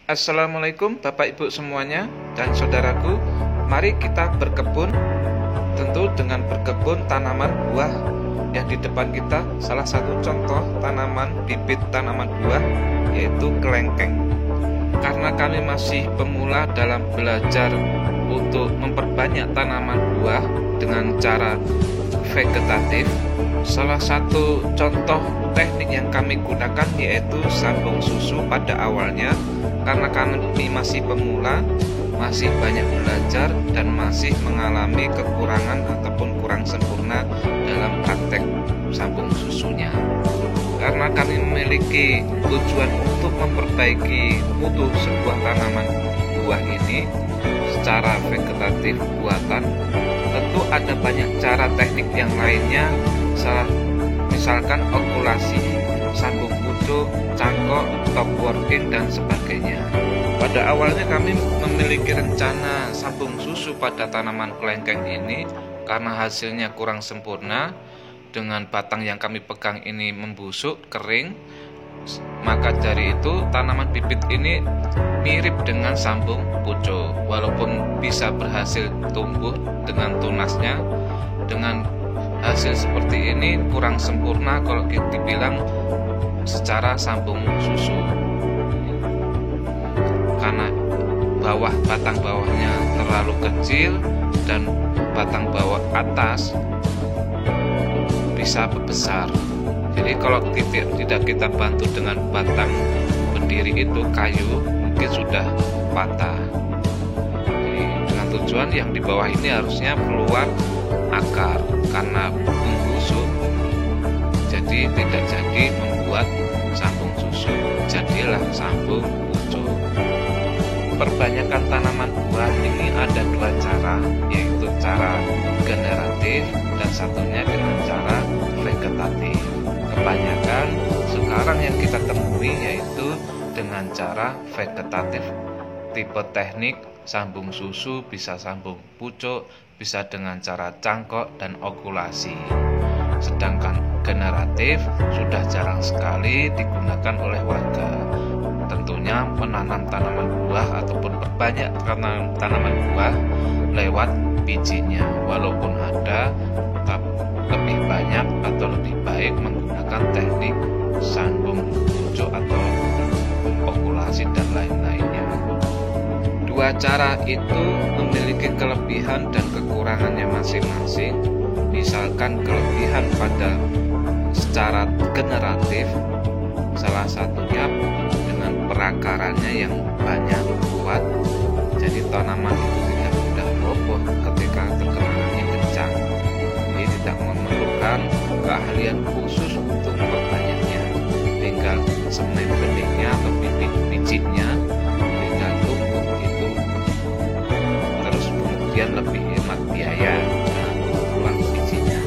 Assalamualaikum Bapak Ibu semuanya dan saudaraku. Mari kita berkebun, tentu dengan berkebun tanaman buah. Yang di depan kita salah satu contoh tanaman bibit tanaman buah yaitu kelengkeng. Karena kami masih pemula dalam belajar untuk memperbanyak tanaman buah dengan cara vegetatif, salah satu contoh teknik yang kami gunakan yaitu sambung susu pada awalnya. Karena kami masih pemula, masih banyak belajar dan masih mengalami kekurangan ataupun kurang sempurna dalam praktek sambung susunya. Karena kami memiliki tujuan untuk memperbaiki mutu sebuah tanaman buah ini secara vegetatif buatan, tentu ada banyak cara teknik yang lainnya, misalkan okulasi, sambung pucuk, cangkok, top working, dan sebagainya. Pada awalnya kami memiliki rencana sambung susu pada tanaman kelengkeng ini karena hasilnya kurang sempurna. Dengan batang yang kami pegang ini membusuk, kering, maka dari itu tanaman bibit ini mirip dengan sambung pucuk. Walaupun bisa berhasil tumbuh dengan tunasnya, dengan hasil seperti ini kurang sempurna kalau kita dibilang secara sambung susu, karena batang bawahnya terlalu kecil dan batang bawah atas bisa besar. Jadi kalau tidak kita bantu dengan batang berdiri itu kayu, mungkin sudah patah. Jadi, dengan tujuan yang di bawah ini harusnya keluar akar, karena membusuk jadi tidak jadi membuat sambung susu, jadilah sambung pucuk. Perbanyakan tanaman buah ini ada dua cara, yaitu cara generatif dan satunya dengan cara vegetatif. Kebanyakan sekarang yang kita temui yaitu dengan cara vegetatif. Tipe teknik sambung susu bisa sambung pucuk, bisa dengan cara cangkok dan okulasi. Sedangkan generatif sudah jarang sekali digunakan oleh warga. Tentunya menanam tanaman buah ataupun perbanyak tanaman buah lewat bijinya. Walaupun ada, lebih banyak atau lebih baik menggunakan teknik sambung pucuk atau okulasi dan lain-lainnya. Dua cara itu memiliki kelebihan dan kekurangannya masing-masing. Misalkan kelebihan pada secara generatif, salah satunya dengan perakarannya yang banyak kuat, jadi tanaman itu tidak mudah roboh ketika terkena angin kencang. Jadi tidak memerlukan keahlian khusus untuk memperbanyaknya, tinggal semen benihnya atau bijinya tinggal tumbuh itu, terus kemudian lebih hemat biaya ulang bijinya.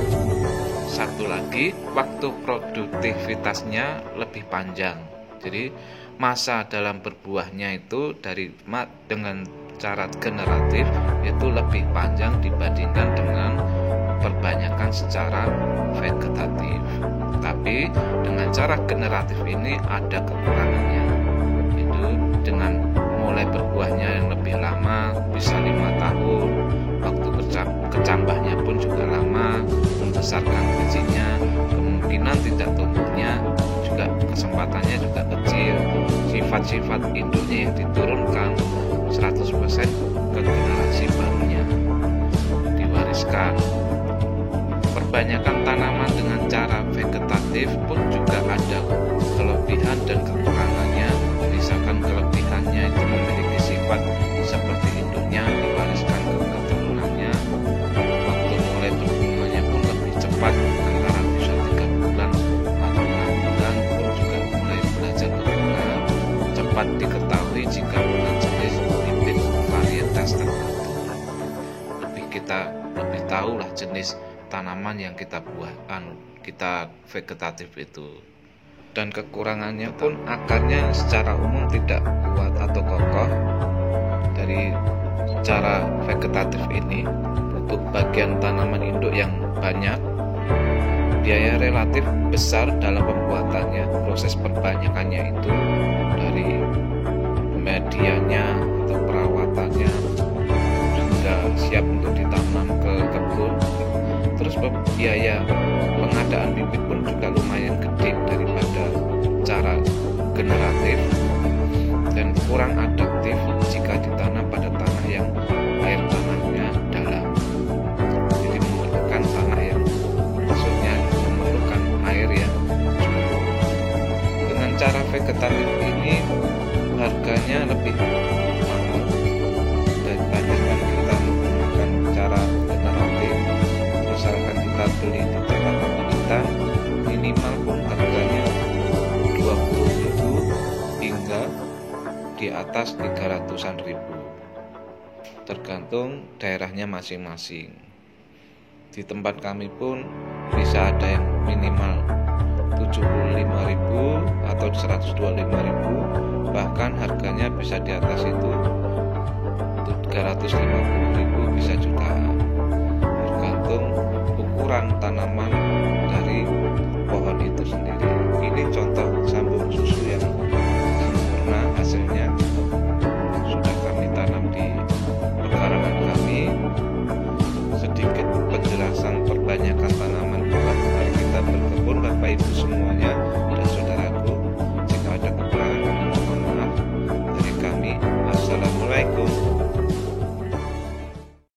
Satu lagi, waktu produktivitasnya lebih panjang. Jadi masa dalam berbuahnya itu dengan cara generatif itu lebih panjang dibandingkan dengan perbanyakan secara vegetatif. Tapi dengan cara generatif ini ada kekurangannya, itu dengan mulai berbuahnya yang lebih lama, bisa 5 tahun, waktu kecambahnya pun juga lama, membesarkan bijinya, kemungkinan tidak tumbuhnya juga kesempatannya juga kecil, sifat-sifat induknya yang diturunkan 100% ke generasi barunya diwariskan. Perbanyakan tanaman dengan cara vegetatif pun juga ada kelebihan dan kekurangannya. Misalkan kelebihannya itu memiliki sifat seperti induknya diwariskan ke keturunannya, waktu mulai berbunganya pun lebih cepat, antara bisa 3 bulan atau 6 bulan pun juga mulai belajar berbunga. Cepat diketahui jika bukan jenis bibit varietas tertentu. Kita lebih tahu lah jenis tanaman yang kita kita vegetatif itu. Dan kekurangannya pun akarnya secara umum tidak kuat atau kokoh. Dari cara vegetatif ini untuk bagian tanaman induk yang banyak, biaya relatif besar dalam pembuatannya. Proses perbanyakannya itu dari penyediaannya atau perawatannya sudah siap untuk ditanam ke kebun. Terus biaya pengadaan bibit pun juga lumayan gede daripada cara generatif, dan kurang adaptif jika ditanam pada tanah yang air tanahnya dalam. Jadi memerlukan tanah yang, maksudnya memerlukan air yang cukup. Dengan cara vegetatif ini harganya lebih mahal dibandingkan kita menggunakan cara generatif. Misalkan kita beli di tempat kita, minimal pun harganya 20.000 hingga di atas 300-an ribu, tergantung daerahnya masing-masing. Di tempat kami pun bisa ada yang minimal 75.000 atau 125.000, bahkan harganya bisa di atas itu 350.000, bisa jutaan, tergantung ukuran tanaman dari pohon itu sendiri. Ini contoh